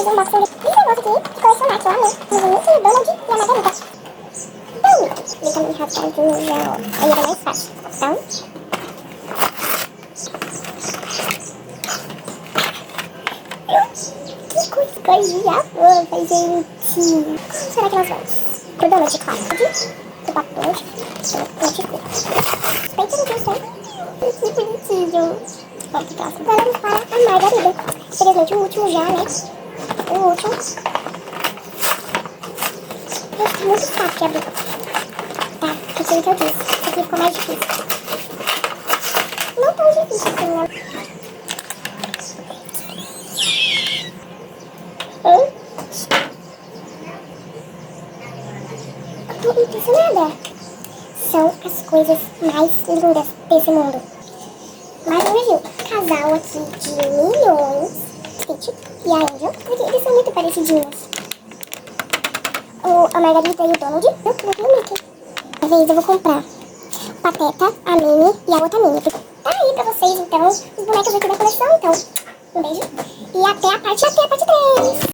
um unboxing desse negócio aqui de colecionar, que eu amei. Mickey, o Donald e a Margarida. Então, ele também rasgadinho, aí era mais fácil. Então... que coisinha fofa, gente. Como será que nós vamos? Pro Donald, claro. Pro Papo Donald. Suspeita no que eu sei. Que bonitinho. Vamos pro próximo. Agora vamos para a Margarida. Infelizmente o último já, né? O último. Esse é muito fácil de abrir. Tá, aquilo que eu disse. Esse aqui ficou mais difícil. Não tão difícil assim, né? Tô impressionada. São as coisas mais lindas desse mundo. Mais um review. Casal aqui de milhões. Stitch e a Angel. Porque eles são muito parecidinhos. A Margarida e o Donald. Eu não o Mickey. Às vezes eu vou comprar o Pateta, a Minnie e a outra Minnie. Tá aí pra vocês, então, os bonecos aqui da coleção. Então, um beijo. E até a parte 3.